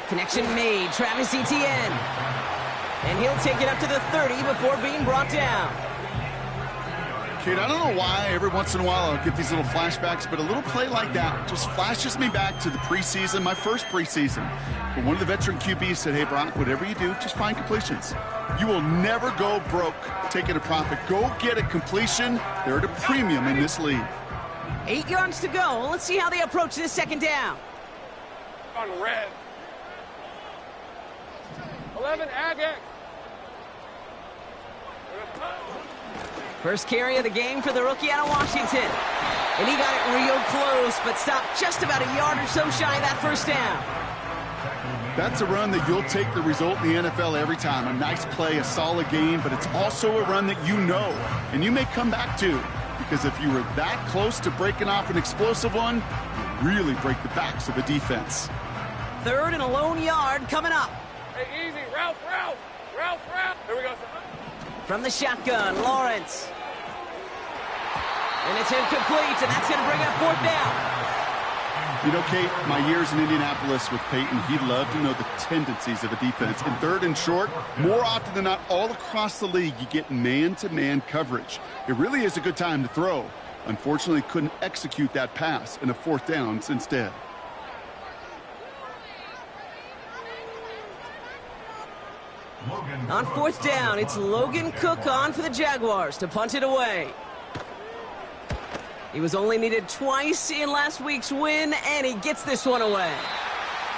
Connection made. Travis Etienne. And he'll take it up to the 30 before being brought down. Kate, I don't know why every once in a while I'll get these little flashbacks, but a little play like that just flashes me back to the preseason, my first preseason. When one of the veteran QBs said, hey, Brock, whatever you do, just find completions. You will never go broke taking a profit. Go get a completion. They're at a premium in this league. 8 yards to go. Let's see how they approach this second down. On red. 11, Agate. First carry of the game for the rookie out of Washington. And he got it real close, but stopped just about a yard or so shy of that first down. That's a run that you'll take the result in the NFL every time. A nice play, a solid game, but it's also a run that you know, and you may come back to. Because if you were that close to breaking off an explosive one, you really break the backs of a defense. Third and a lone yard coming up. Hey, easy. Ralph. Here we go. From the shotgun, Lawrence. And it's incomplete, and that's going to bring up fourth down. You know, Kate, my years in Indianapolis with Peyton, he loved to know the tendencies of a defense. In third and short, more often than not, all across the league, you get man-to-man coverage. It really is a good time to throw. Unfortunately, couldn't execute that pass in a fourth down instead. On fourth down, it's Logan Cook on for the Jaguars to punt it away. He was only needed twice in last week's win, and he gets this one away.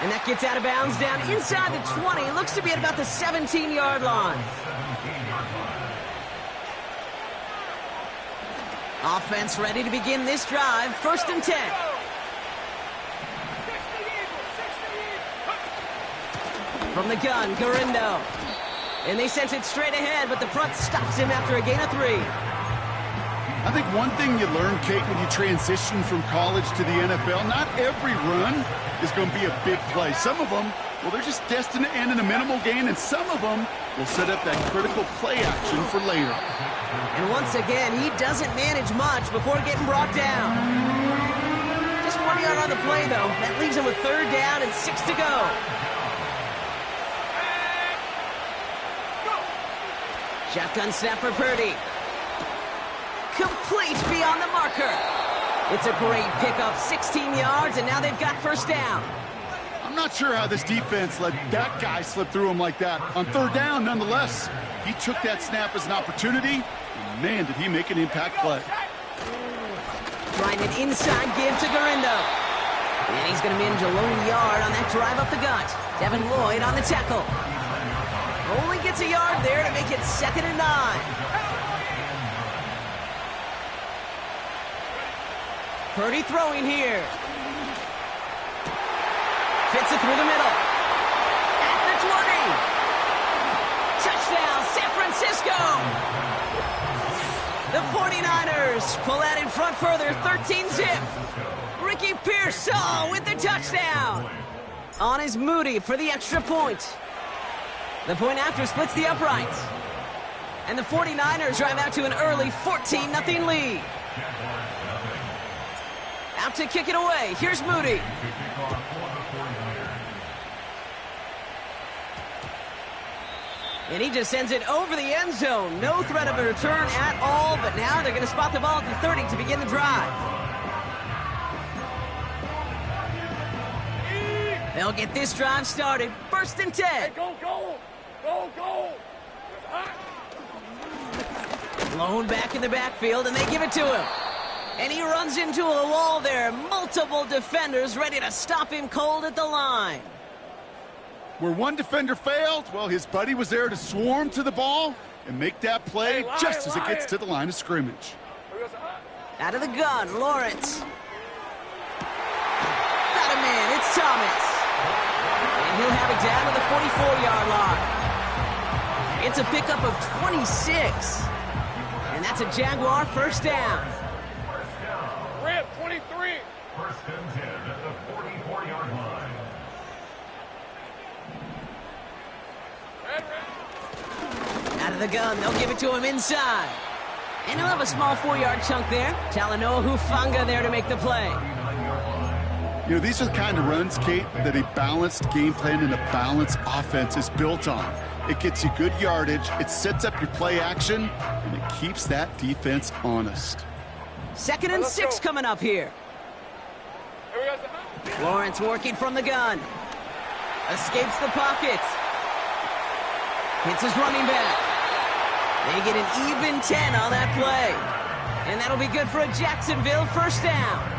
And that gets out of bounds down inside the 20. Looks to be at about the 17-yard line. Offense ready to begin this drive. First and 10. From the gun, Garindo. And they sent it straight ahead, but the front stops him after a gain of 3. I think one thing you learn, Kate, when you transition from college to the NFL, not every run is going to be a big play. Some of them, well, they're just destined to end in a minimal gain, and some of them will set up that critical play action for later. And once again, he doesn't manage much before getting brought down. Just 1 yard on the play, though. That leaves him with third down and 6 to go. Shotgun snap for Purdy. Complete beyond the marker. It's a great pickup, 16 yards, and now they've got first down. I'm not sure how this defense let that guy slip through him like that. On third down, nonetheless, he took that snap as an opportunity, and man, did he make an impact play. Trying an inside give to Garindo. And he's going to manage a lone yard on that drive up the gut. Devin Lloyd on the tackle. Only gets a yard there to make it 2nd and 9. Purdy throwing here. Fits it through the middle. At the 20. Touchdown, San Francisco. The 49ers pull out in front further, 13-zip. Ricky Pearsall with the touchdown. On is Moody for the extra point. The point after splits the uprights. And the 49ers drive out to an early 14-0 lead. Out to kick it away. Here's Moody. And he just sends it over the end zone. No threat of a return at all, but now they're going to spot the ball at the 30 to begin the drive. They'll get this drive started. First and 10. Hey, go. Blown back in the backfield, and they give it to him. And he runs into a wall there. Multiple defenders ready to stop him cold at the line. Where one defender failed, well, his buddy was there to swarm to the ball and make that play just as it gets to the line of scrimmage. Out of the gun, Lawrence. Got him in. It's Thomas. And he'll have it down to the 44-yard line. It's a pickup of 26. And that's a Jaguar first down. Red, 23. First and 10 at the 44-yard line. Out of the gun, they'll give it to him inside. And he'll have a small 4-yard chunk there. Talanoa Hufanga there to make the play. You know, these are the kind of runs, Kate, that a balanced game plan and a balanced offense is built on. It gets you good yardage, it sets up your play action, and it keeps that defense honest. 2nd and 6 coming up here. Here we go. Lawrence working from the gun. Escapes the pocket. Hits his running back. They get an even 10 on that play. And that'll be good for a Jacksonville first down.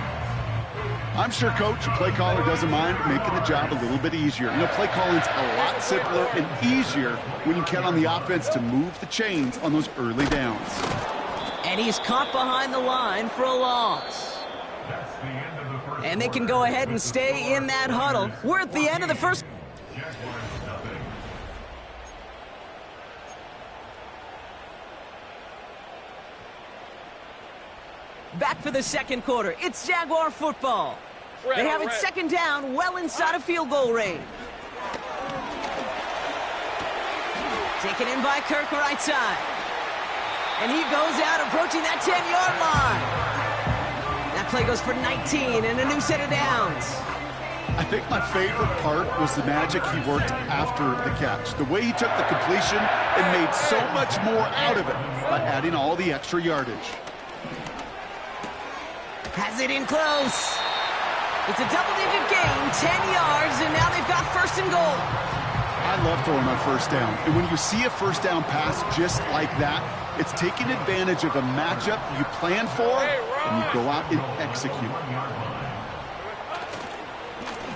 I'm sure Coach, the play caller, doesn't mind making the job a little bit easier. You know, play calling's a lot simpler and easier when you count on the offense to move the chains on those early downs. And he's caught behind the line for a loss. That's the end of the first And they can go ahead and stay in that huddle. We're at the end of the first. Jaguars nothing. Back for the second quarter. It's Jaguar football. They have it 2nd down, well inside of field goal range. Taken in by Kirk right side. And he goes out approaching that 10-yard line. That play goes for 19 and a new set of downs. I think my favorite part was the magic he worked after the catch. The way he took the completion and made so much more out of it by adding all the extra yardage. Has it in close. It's a double-digit gain, 10 yards, and now they've got 1st and goal. I love throwing on first down. And when you see a first down pass just like that, it's taking advantage of a matchup you plan for, and you go out and execute.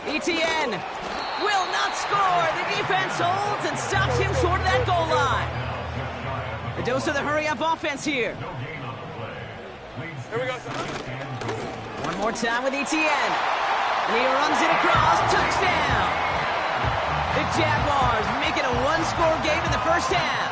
ETN will not score. The defense holds and stops him short of that goal line. A dose of the hurry-up offense here. Here we go. One more time with ETN. And he runs it across. Touchdown. The Jaguars make it a one-score game in the first half.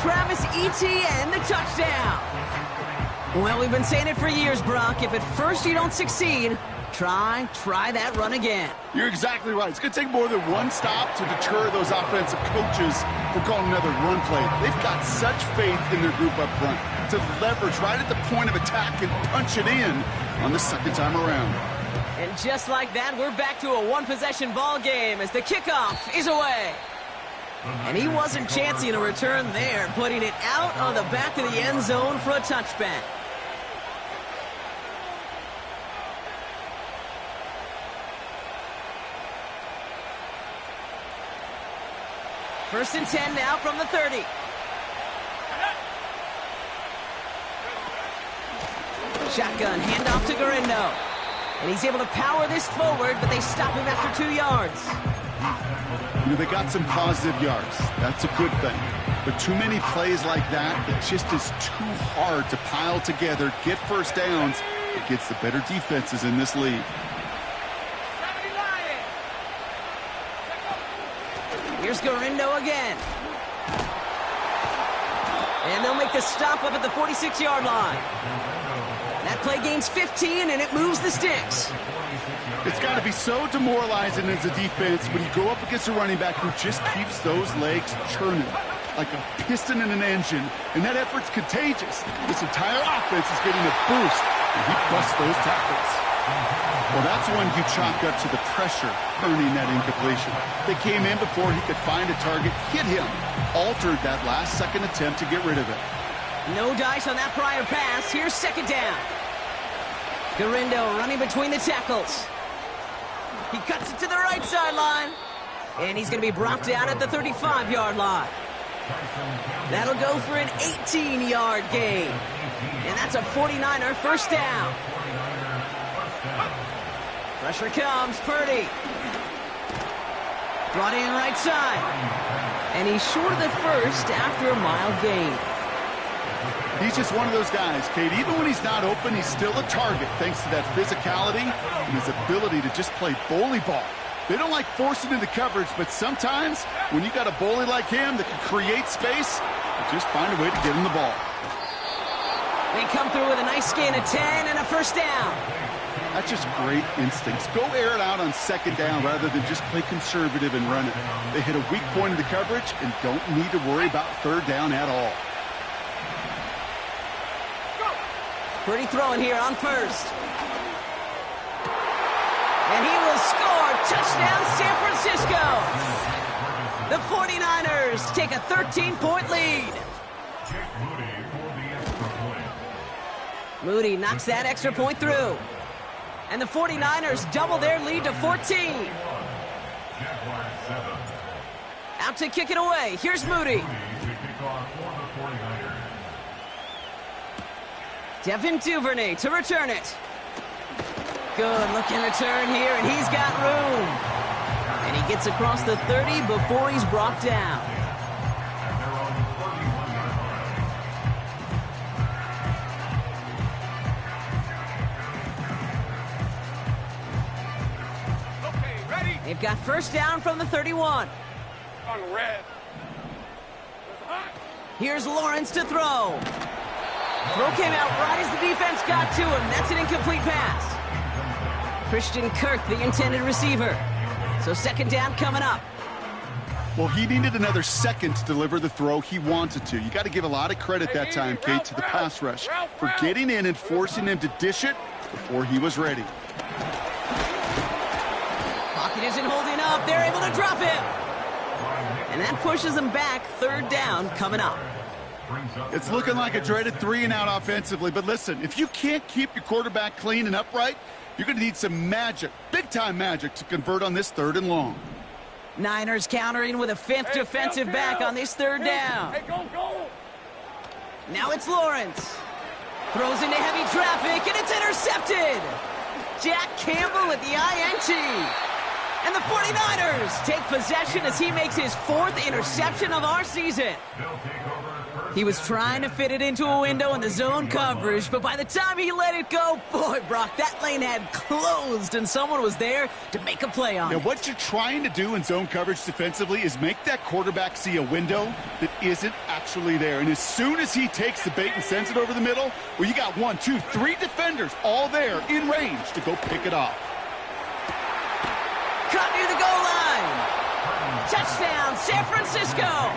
Travis Etienne, the touchdown. Well, we've been saying it for years, Brock. If at first you don't succeed, try that run again. You're exactly right. It's going to take more than one stop to deter those offensive coaches from calling another run play. They've got such faith in their group up front to leverage right at the point of attack and punch it in on the second time around. And just like that, we're back to a one-possession ball game as the kickoff is away. And he wasn't chancing a return there, putting it out on the back of the end zone for a touchback. First and 10 now from the 30. Shotgun, handoff to Garindo. And he's able to power this forward, but they stop him after 2 yards. You know, they got some positive yards. That's a good thing. But too many plays like that, it just is too hard to pile together, get first downs against the better defenses in this league. Here's Garindo again. And they'll make the stop up at the 46-yard line. That play gains 15, and it moves the sticks. It's got to be so demoralizing as a defense when you go up against a running back who just keeps those legs churning like a piston in an engine, and that effort's contagious. This entire offense is getting a boost, and he busts those tackles. Well, that's when you chalk up to the pressure earning that incompletion. They came in before he could find a target, hit him, altered that last-second attempt to get rid of it. No dice on that prior pass. Here's second down. Garindo running between the tackles. He cuts it to the right sideline. And he's going to be brought down at the 35-yard line. That'll go for an 18-yard gain. And that's a 49er first down. Pressure comes, Purdy. Brought in right side. And he's short of the first after a mild gain. He's just one of those guys, Kate. Even when he's not open, he's still a target thanks to that physicality and his ability to just play bully ball. They don't like forcing into coverage, but sometimes when you got a bully like him that can create space, you just find a way to get him the ball. They come through with a nice gain of 10 and a first down. That's just great instincts. Go air it out on second down rather than just play conservative and run it. They hit a weak point in the coverage and don't need to worry about third down at all. Purdy throwing here on first. And he will score. Touchdown, San Francisco. The 49ers take a 13-point lead. Moody knocks that extra point through. And the 49ers double their lead to 14. Out to kick it away. Here's Moody. Devin Duvernay to return it. Good looking return here, and he's got room. And he gets across the 30 before he's brought down. Okay, ready? They've got first down from the 31. On red. It's hot. Here's Lawrence to throw. Throw came out right as the defense got to him. That's an incomplete pass. Christian Kirk, the intended receiver. So second down coming up. Well, he needed another second to deliver the throw he wanted to. You got to give a lot of credit that time, Kate, to the pass rush for getting in and forcing him to dish it before he was ready. Pocket isn't holding up. They're able to drop him. And that pushes them back. Third down coming up. It's looking like a dreaded 3-and-out offensively, but listen, if you can't keep your quarterback clean and upright, you're going to need some magic, big-time magic, to convert on this 3rd and long. Niners countering with a fifth defensive back on this third down. Hey, go, go! Now it's Lawrence. Throws into heavy traffic, and it's intercepted. Jack Campbell with the INT. And the 49ers take possession as he makes his 4th interception of our season. He was trying to fit it into a window in the zone coverage, but by the time he let it go, boy, Brock, that lane had closed and someone was there to make a play on Now, it. what you're trying to do in zone coverage defensively is make that quarterback see a window that isn't actually there. And as soon as he takes the bait and sends it over the middle, well, you got 1, 2, 3 defenders all there in range to go pick it off. Cut near the goal line. Touchdown, San Francisco.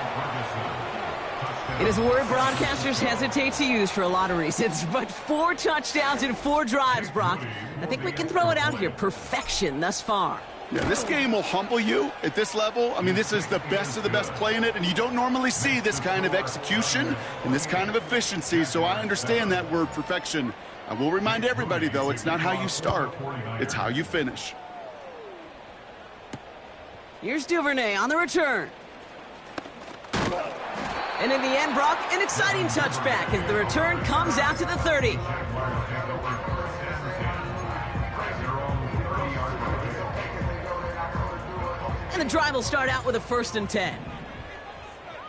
It is a word broadcasters hesitate to use for a lot of reasons, but 4 touchdowns in 4 drives, Brock. I think we can throw it out here. Perfection thus far. Yeah, this game will humble you at this level. I mean, this is the best of the best playing it, and you don't normally see this kind of execution and this kind of efficiency, so I understand that word perfection. I will remind everybody, though, it's not how you start, it's how you finish. Here's Duvernay on the return. And in the end, Brock, an exciting touchback as the return comes out to the 30. And the drive will start out with a 1st and 10.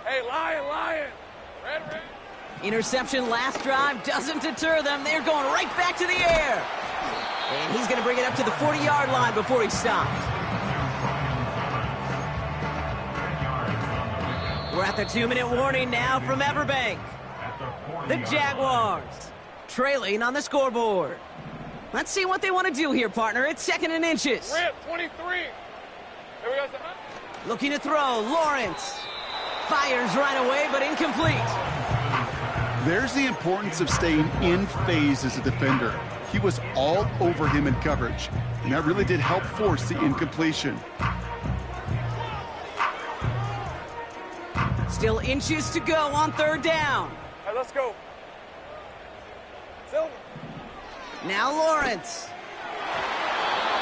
Hey, Lion! Red. Interception last drive doesn't deter them. They're going right back to the air. And he's going to bring it up to the 40-yard line before he stopped. We're at the 2-minute warning now from Everbank. The Jaguars trailing on the scoreboard. Let's see what they want to do here, partner. It's 2nd and inches. Red, 23. Here we go. Looking to throw. Lawrence fires right away, but incomplete. There's the importance of staying in phase as a defender. He was all over him in coverage, and that really did help force the incompletion. Still inches to go on 3rd down. All right, let's go. Silver. Now Lawrence.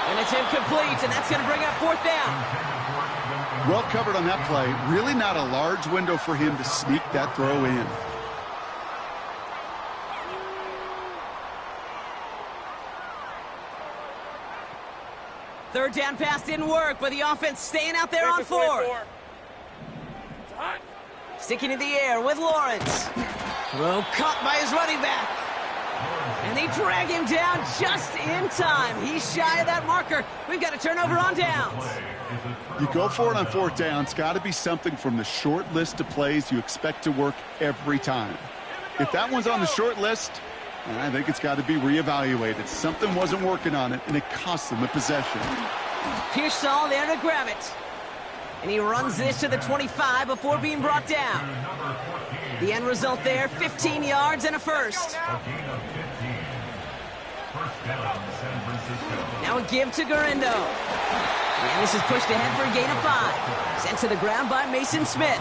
And it's incomplete, and that's going to bring up 4th down. Well covered on that play. Really not a large window for him to sneak that throw in. Third down pass didn't work, but the offense staying out there on 4th. It's hot. Sticking in the air with Lawrence. Throw caught by his running back. And they drag him down just in time. He's shy of that marker. We've got a turnover on downs. You go for it on 4th down. It's got to be something from the short list of plays you expect to work every time. If that one's on the short list, I think it's got to be reevaluated. Something wasn't working on it, and it cost them a possession. Pearsall there to grab it. And he runs this to the 25 before being brought down. The end result there, 15 yards and a 1st. Now Now a give to Gurindo. And this is pushed ahead for a gain of 5. Sent to the ground by Mason Smith.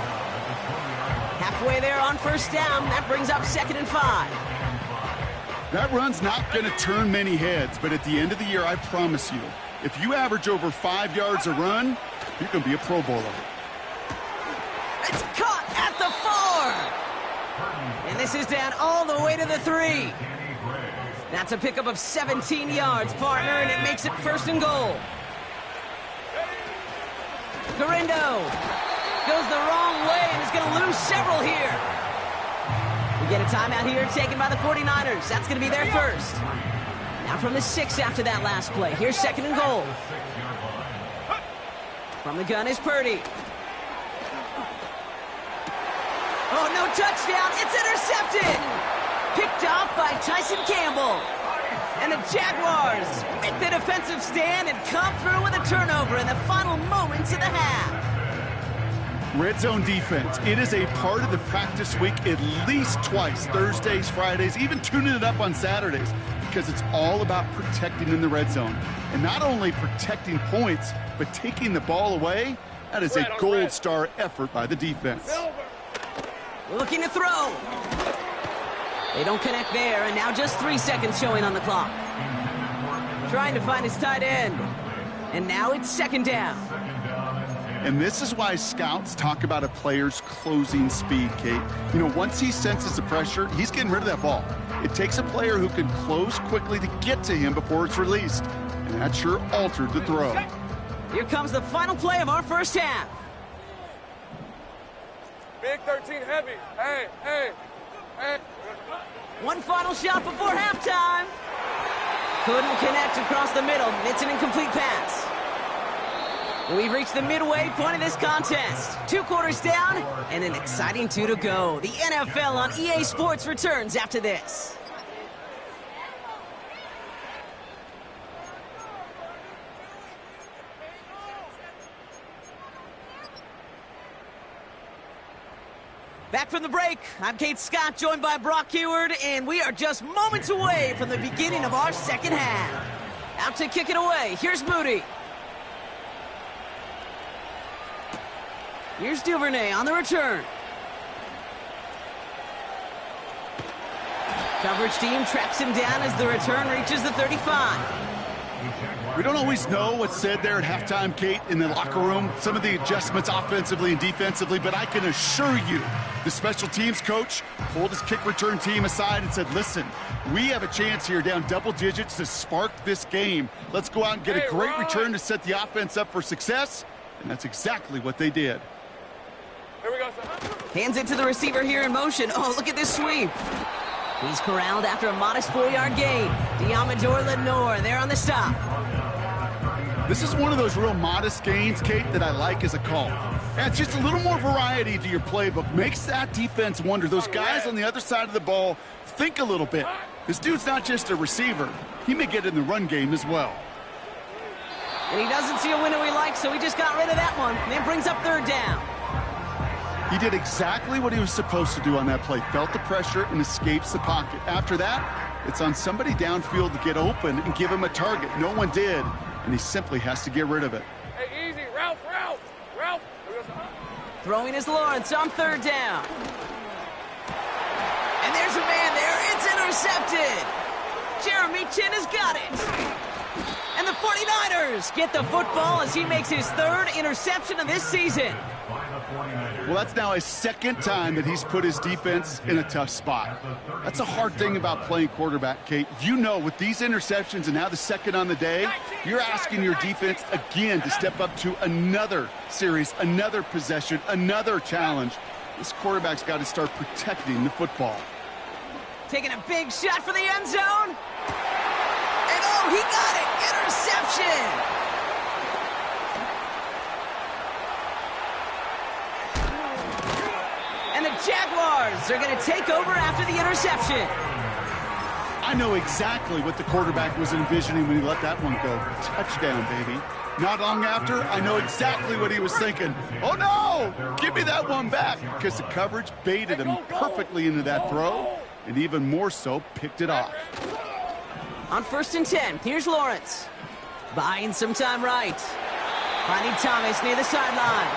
Halfway there on first down. That brings up 2nd and 5. That run's not going to turn many heads, but at the end of the year, I promise you, if you average over 5 yards a run, you're going to be a Pro Bowler. It's caught at the 4. And this is down all the way to the 3. That's a pickup of 17 yards, partner, and it makes it 1st and goal. Gurindo goes the wrong way and is going to lose several here. We get a timeout here taken by the 49ers. That's going to be their first. Now from the 6 after that last play. Here's 2nd and goal. From the gun is Purdy. Oh, no touchdown. It's intercepted. Picked off by Tyson Campbell. And the Jaguars make the defensive stand and come through with a turnover in the final moments of the half. Red zone defense. It is a part of the practice week at least twice, Thursdays, Fridays, even tuning it up on Saturdays, because it's all about protecting in the red zone. And not only protecting points, but taking the ball away. That is a gold star effort by the defense. Looking to throw. They don't connect there, and now just 3 seconds showing on the clock. Trying to find his tight end. And now it's 2nd down. And this is why scouts talk about a player's closing speed, Kate. You know, once he senses the pressure, he's getting rid of that ball. It takes a player who can close quickly to get to him before it's released. And that sure altered the throw. Here comes the final play of our first half. Big 13 heavy. Hey, hey, hey. One final shot before halftime. Couldn't connect across the middle. It's an incomplete pass. We've reached the midway point of this contest. 2 quarters down and an exciting 2 to go. The NFL on EA Sports returns after this. Back from the break, I'm Kate Scott, joined by Brock Heward, and we are just moments away from the beginning of our second half. Out to kick it away, here's Moody. Here's Duvernay on the return. Coverage team tracks him down as the return reaches the 35. We don't always know what's said there at halftime, Kate, in the locker room. Some of the adjustments offensively and defensively, but I can assure you the special teams coach pulled his kick return team aside and said, listen, we have a chance here down double digits to spark this game. Let's go out and get a great return to set the offense up for success, and that's exactly what they did. Here we go, son. Hands it to the receiver here in motion. Oh, look at this sweep. He's corralled after a modest 4-yard gain. Diamador Lenore there on the stop. This is one of those real modest gains, Kate, that I like as a call. Adds just a little more variety to your playbook. Makes that defense wonder. Those guys on the other side of the ball think a little bit. This dude's not just a receiver. He may get in the run game as well. And he doesn't see a window he likes, so he just got rid of that one. And then brings up 3rd down. He did exactly what he was supposed to do on that play. Felt the pressure and escapes the pocket. After that, it's on somebody downfield to get open and give him a target. No one did, and he simply has to get rid of it. Hey, easy. Ralph. Throwing is Lawrence on 3rd down. And there's a man there. It's intercepted. Jeremy Chin has got it. And the 49ers get the football as he makes his 3rd interception of this season. Well, that's now his 2nd time that he's put his defense in a tough spot. That's a hard thing about playing quarterback, Kate. You know, with these interceptions and now the 2nd on the day, you're asking your defense again to step up to another series, another possession, another challenge. This quarterback's got to start protecting the football. Taking a big shot for the end zone. And oh, he got it! Interception! And the Jaguars are going to take over after the interception. I know exactly what the quarterback was envisioning when he let that one go. Touchdown, baby. Not long after, I know exactly what he was thinking. Oh, no! Give me that one back, because the coverage baited him perfectly into that throw, and even more so, picked it off. On 1st and 10, here's Lawrence. Buying some time right. Finding Thomas near the sideline.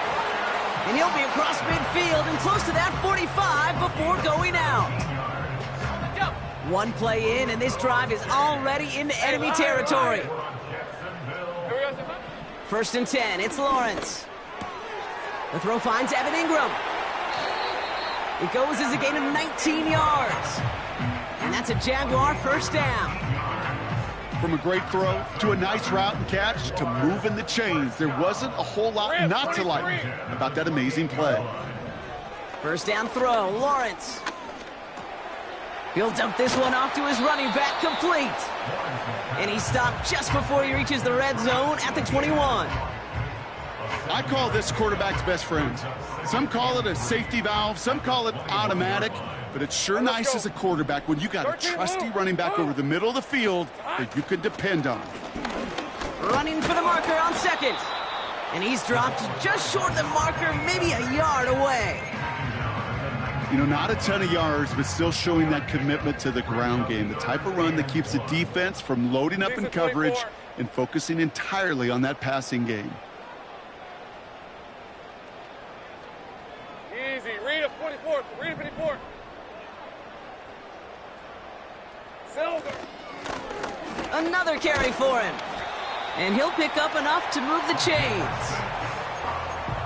And he'll be across midfield and close to that 45 before going out. One play in, and this drive is already into enemy territory. First and 10, it's Lawrence. The throw finds Evan Ingram. It goes as a gain of 19 yards. And that's a Jaguar first down. From a great throw to a nice route and catch to moving the chains, there wasn't a whole lot not to like about that amazing play. First down throw, Lawrence. He'll dump this one off to his running back, complete. And he stopped just before he reaches the red zone at the 21. I call this quarterback's best friend. Some call it a safety valve, some call it automatic, but it's sure nice as a quarterback when you got a trusty running back over the middle of the field that you can depend on. Running for the marker on second. And he's dropped just short of the marker, maybe a yard away. You know, not a ton of yards, but still showing that commitment to the ground game, the type of run that keeps the defense from loading up in coverage and focusing entirely on that passing game. Easy. Read a 24. Read a 54. Silver. Another carry for him. And he'll pick up enough to move the chains.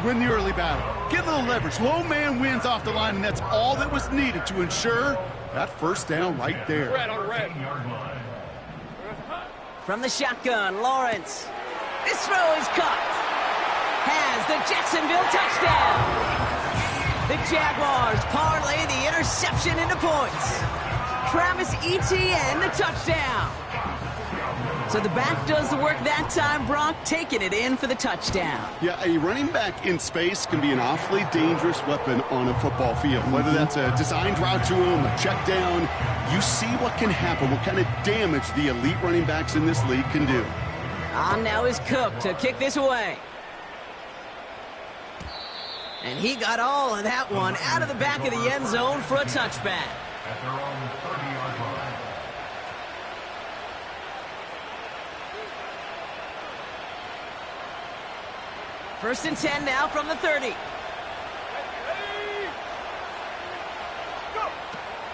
Win the early battle. Get a little leverage. Low man wins off the line, and that's all that was needed to ensure that first down right there. Red on red. From the shotgun, Lawrence. This throw is caught. Has the Jacksonville touchdown. The Jaguars parlay the interception into points. Travis Etienne, the touchdown. So the back does the work that time, Brock, taking it in for the touchdown. Yeah, a running back in space can be an awfully dangerous weapon on a football field. Whether that's a designed route to him, a check down, you see what can happen, what kind of damage the elite running backs in this league can do. On now is Cook to kick this away. And he got all of that one out of the back of the end zone for a touchback. At their own 30-yard line. First and 10 now from the 30.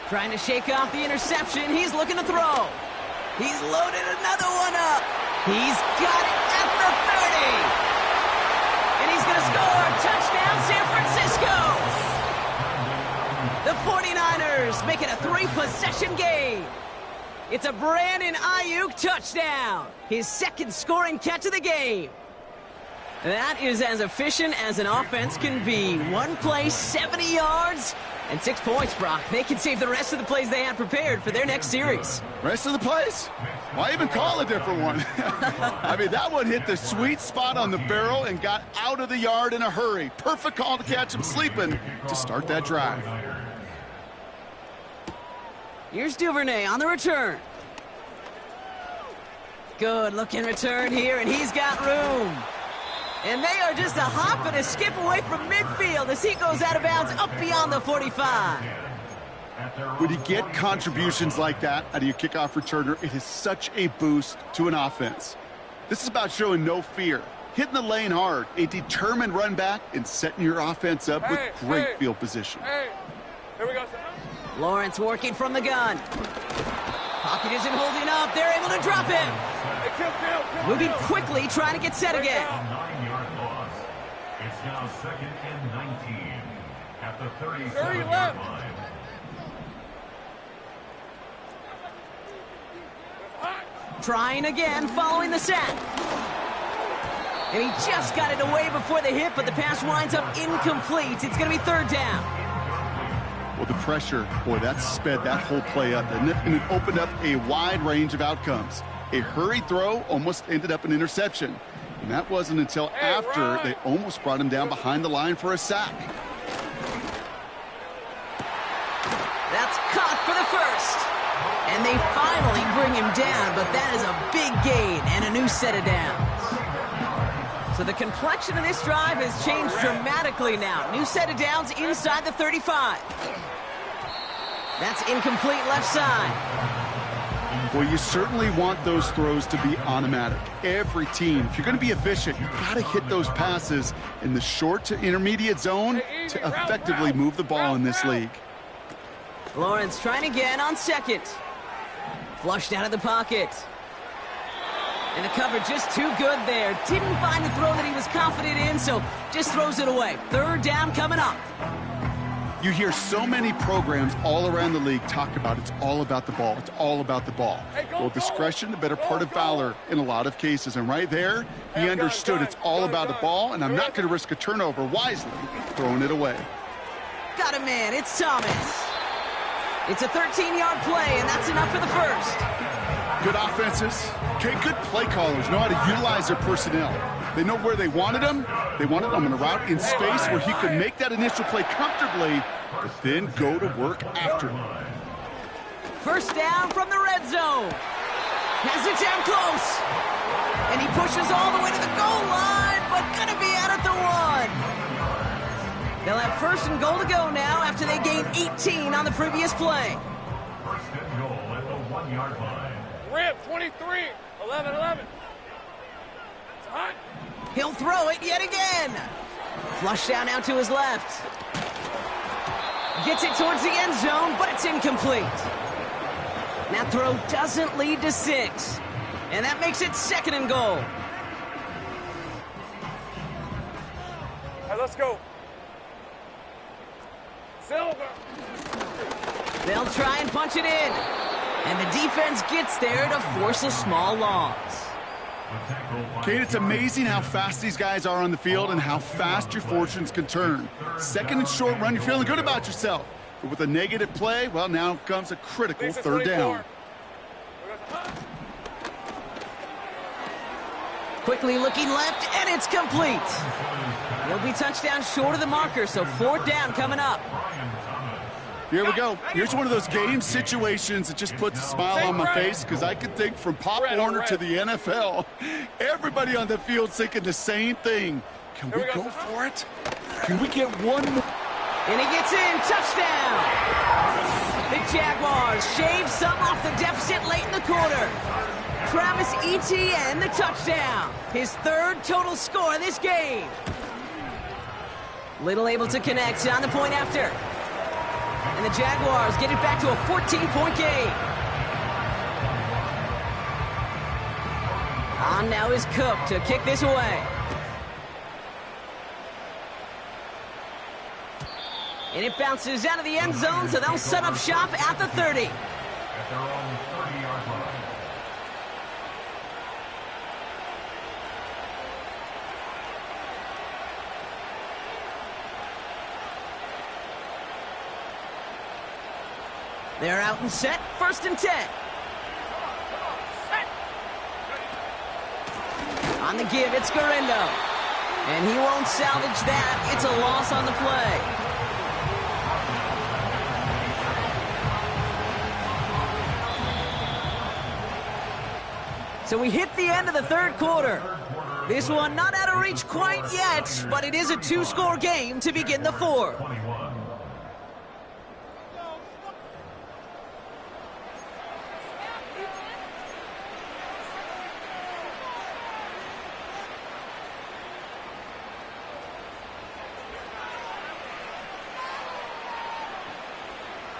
Trying to shake off the interception. He's looking to throw. He's loaded another one up. He's got it at the 30. And he's going to score. Touchdown, San Francisco. The 49ers make it a 3-possession game. It's a Brandon Ayuk touchdown. His second scoring catch of the game. That is as efficient as an offense can be. One play, 70 yards, and 6 points, Brock. They can save the rest of the plays they had prepared for their next series. Rest of the plays? Why even call a different one? I mean, that one hit the sweet spot on the barrel and got out of the yard in a hurry. Perfect call to catch him sleeping to start that drive. Here's Duvernay on the return. Good looking return here, and he's got room. And they are just a hop and a skip away from midfield as he goes out of bounds up beyond the 45. When you get contributions like that out of your kickoff returner, it is such a boost to an offense. This is about showing no fear, hitting the lane hard, a determined run back, and setting your offense up with great field position. Here we go. Lawrence working from the gun. Pocket isn't holding up. They're able to drop him. Moving quickly, trying to get set again. 9-yard loss. It's now 2nd and 19 at the 37-yard line. Trying again, following the sack. And he just got it away before the hit, but the pass winds up incomplete. It's going to be third down. Well, the pressure, boy, that sped that whole play up, didn't it? And it opened up a wide range of outcomes. A hurried throw almost ended up an interception. And that wasn't until after they almost brought him down behind the line for a sack. That's caught for the first. And they finally bring him down, but that is a big gain and a new set of downs. So the complexion of this drive has changed dramatically now. New set of downs inside the 35. That's incomplete left side. Well, you certainly want those throws to be automatic. Every team, if you're going to be efficient, you've got to hit those passes in the short to intermediate zone to effectively move the ball in this league. Lawrence trying again on second. Flushed out of the pocket. And the cover just too good there. Didn't find the throw that he was confident in, so just throws it away. Third down coming up. You hear so many programs all around the league talk about it's all about the ball. It's all about the ball. Well, discretion, the better part of valor in a lot of cases. And right there, he understood it's all about the ball, and I'm not going to risk a turnover, wisely throwing it away. Got a man. It's Thomas. It's a 13-yard play, and that's enough for the first. Good offenses. Okay, good play callers know how to utilize their personnel. They know where they wanted him. They wanted him on a route in space where he could make that initial play comfortably, but then go to work after. First down from the red zone. Has it down close. And he pushes all the way to the goal line, but gonna be out at the 1. They'll have first and goal to go now after they gained 18 on the previous play. First and goal at the 1-yard line. Rip, 23, 11-11. It's hot. He'll throw it yet again. Flush down out to his left. Gets it towards the end zone, but it's incomplete. That throw doesn't lead to 6. And that makes it second and goal. All right, let's go. Silver. They'll try and punch it in. And the defense gets there to force a small loss. Kate, it's amazing how fast these guys are on the field and how fast your fortunes can turn. Second and short run, you're feeling good about yourself. But with a negative play, well, now comes a critical third down. Quickly looking left, and it's complete. He'll be touchdown short of the marker, so fourth down coming up. Here we go. Here's one of those game situations that just puts a smile on my face, because I can think from Pop Warner to the NFL, everybody on the field thinking the same thing. Can we go for it? Can we get one more? And he gets in. Touchdown. The Jaguars shave some off the deficit late in the quarter. Travis Etienne, the touchdown. His third total score of this game. Little able to connect on the point after. And the Jaguars get it back to a 14-point game. On now is Cook to kick this away. And it bounces out of the end zone, so they'll set up shop at the 30. At their own 30-yard line. They're out and set, first and 10. On the give, it's Garindo. And he won't salvage that. It's a loss on the play. So we hit the end of the third quarter. This one not out of reach quite yet, but it is a 2-score game to begin the fourth.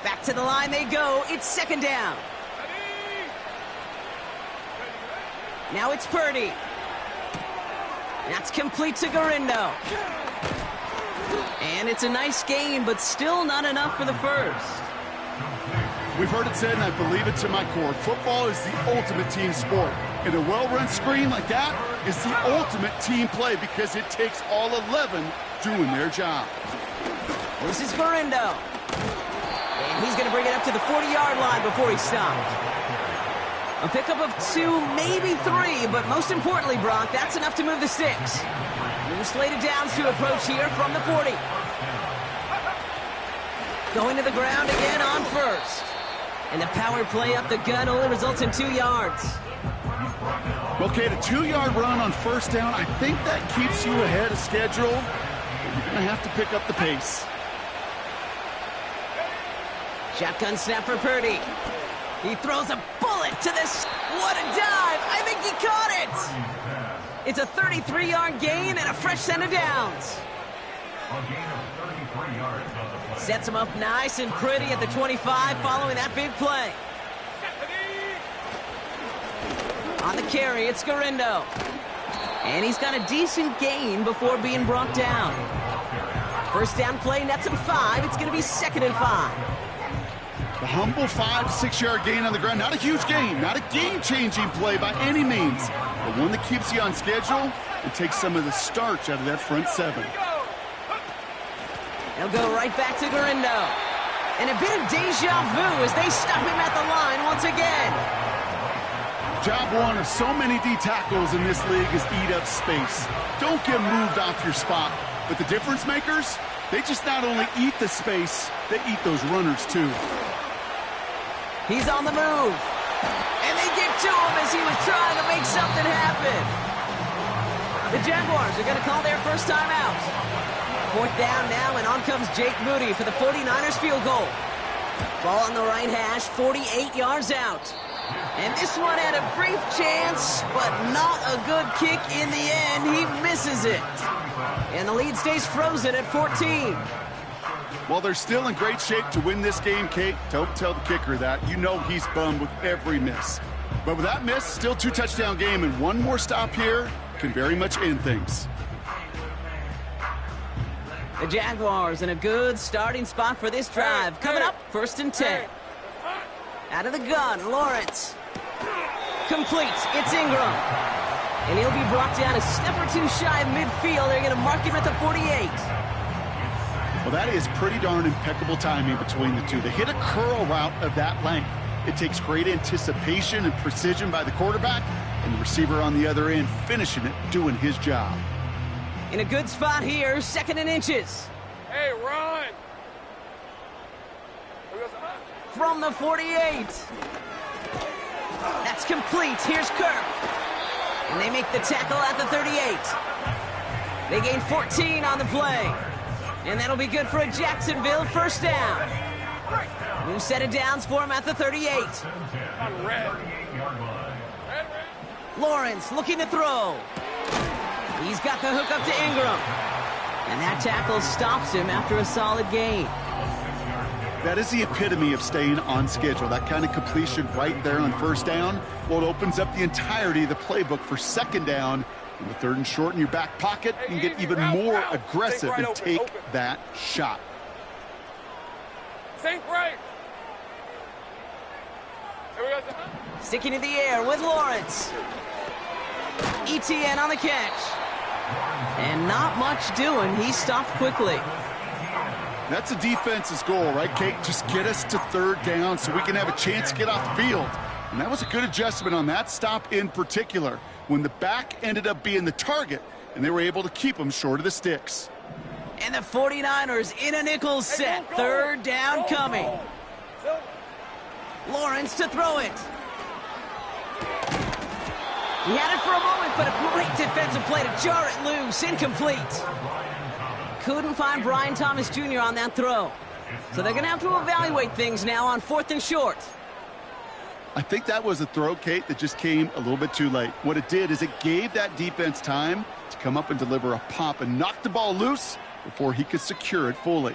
Back to the line they go. It's second down. Now it's Purdy. That's complete to Garindo. And it's a nice game, but still not enough for the first. We've heard it said, and I believe it to my core, football is the ultimate team sport. And a well-run screen like that is the ultimate team play because it takes all 11 doing their job. This is Garindo. And he's going to bring it up to the 40-yard line before he stopped. A pickup of 2, maybe 3, but most importantly, Brock, that's enough to move the 6. New slated downs to approach here from the 40. Going to the ground again on first. And the power play up the gut only results in 2 yards. Okay, the 2-yard run on first down, I think that keeps you ahead of schedule. You're going to have to pick up the pace. Shotgun snap for Purdy. He throws a bullet To this. What a dive. I think he caught it. It's a 33-yard gain and a fresh set of downs. A gain of 33 yards on the play. Sets him up nice and pretty at the 25 following that big play. On the carry, it's Garindo. And he's got a decent gain before being brought down. First down play nets him 5. It's going to be 2nd and 5. The humble 5 to 6 yard gain on the ground. Not a huge gain, not a game-changing play by any means, but one that keeps you on schedule and takes some of the starch out of that front 7. He'll go right back to Garindo. And a bit of deja vu as they stop him at the line once again. Job one of so many D tackles in this league is eat up space. Don't get moved off your spot. But the difference makers, they just not only eat the space, they eat those runners too. He's on the move. And they get to him as he was trying to make something happen. The Jaguars are going to call their first time out. 4th down now, and on comes Jake Moody for the 49ers field goal. Ball on the right hash, 48 yards out. And this one had a brief chance, but not a good kick in the end. He misses it. And the lead stays frozen at 14. Well, they're still in great shape to win this game, Kate. Don't tell the kicker that. You know he's bummed with every miss. But with that miss, still 2 touchdown game, and one more stop here can very much end things. The Jaguars in a good starting spot for this drive. Coming up, 1st and 10. Out of the gun, Lawrence. Complete. It's Ingram. And he'll be brought down a step or 2 shy of midfield. They're going to mark him at the 48. Well, that is pretty darn impeccable timing between the two. They hit a curl route of that length. It takes great anticipation and precision by the quarterback, and the receiver on the other end finishing it, doing his job. In a good spot here, 2nd and inches. Hey, run! From the 48. That's complete. Here's Kirk. And they make the tackle at the 38. They gain 14 on the play. And that'll be good for a Jacksonville first down. New set of downs for him at the 38. Lawrence looking to throw. He's got the hook up to Ingram. And that tackle stops him after a solid gain. That is the epitome of staying on schedule. That kind of completion right there on first down. Well, it opens up the entirety of the playbook for 2nd down. In the 3rd and short in your back pocket, you can get even more aggressive and take that shot. Sink right. Here we go. Sticking in the air with Lawrence. ETN on the catch. And not much doing. He stopped quickly. That's the defense's goal, right, Kate? Just get us to 3rd down so we can have a chance to get off the field. And that was a good adjustment on that stop in particular, when the back ended up being the target, and they were able to keep him short of the sticks. And the 49ers in a nickel set. 3rd down coming. Lawrence to throw it. He had it for a moment, but a great defensive play to jar it loose. Incomplete. Couldn't find Brian Thomas Jr. on that throw. So they're going to have to evaluate things now on 4th and short. I think that was a throw, Kate, that just came a little bit too late. What it did is it gave that defense time to come up and deliver a pop and knock the ball loose before he could secure it fully.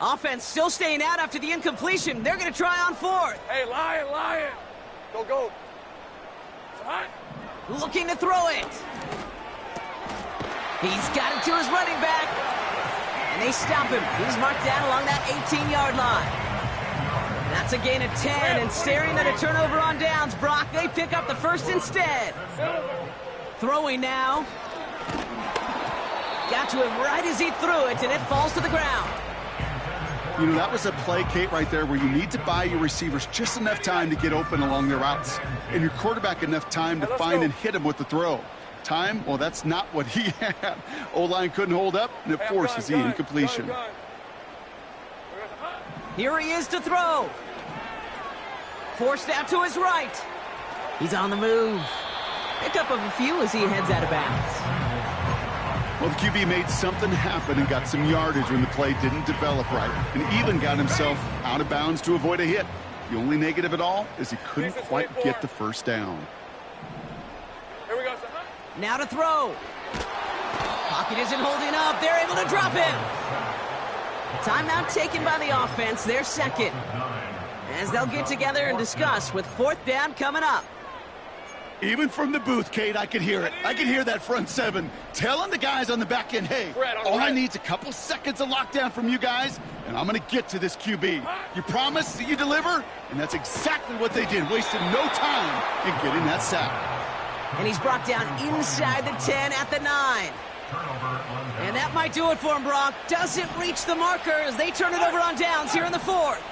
Offense still staying out after the incompletion. They're going to try on 4th. Hey, Lion. Go. Looking to throw it. He's got it to his running back. And they stop him. He's marked down along that 18-yard line. That's a gain of 10, and staring at a turnover on downs, Brock, they pick up the first instead. Throwing now. Got to him right as he threw it, and it falls to the ground. You know, that was a play, Kate, right there where you need to buy your receivers just enough time to get open along their routes, and your quarterback enough time to find and hit him with the throw. Time, well, that's not what he had. O-line couldn't hold up, and it forces the incompletion. Here he is to throw. Forced out to his right. He's on the move. Pick up of a few as he heads out of bounds. Well, the QB made something happen and got some yardage when the play didn't develop right, and even got himself out of bounds to avoid a hit. The only negative at all is he couldn't quite get the first down. Here we go, son. Now to throw. Pocket isn't holding up. They're able to drop him. Timeout taken by the offense, their second. As they'll get together and discuss with fourth down coming up. Even from the booth, Kate, I could hear it. I could hear that front seven telling the guys on the back end, hey, all I need is a couple seconds of lockdown from you guys, and I'm going to get to this QB. You promise that you deliver? And that's exactly what they did, wasting no time in getting that sack. And he's brought down inside the 10 at the 9. And that might do it for him, Brock. Doesn't reach the marker as they turn it over on downs here in the 4th.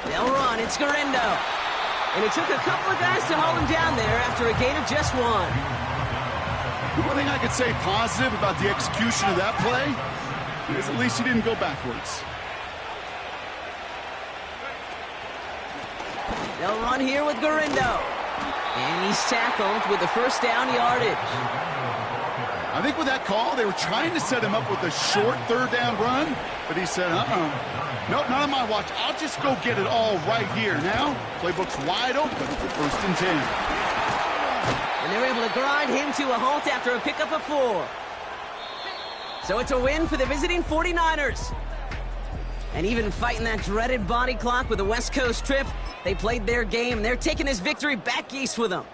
They'll run. It's Garindo. And it took a couple of guys to hold him down there after a gain of just 1. The one thing I could say positive about the execution of that play is at least he didn't go backwards. They'll run here with Garindo. And he's tackled with the first down yardage. I think with that call, they were trying to set him up with a short third down run, but he said, nope, not on my watch. I'll just go get it all right here. Now, playbook's wide open for 1st and 10. And they're able to grind him to a halt after a pickup of 4. So it's a win for the visiting 49ers. And even fighting that dreaded body clock with a West Coast trip, they played their game. They're taking this victory back east with them.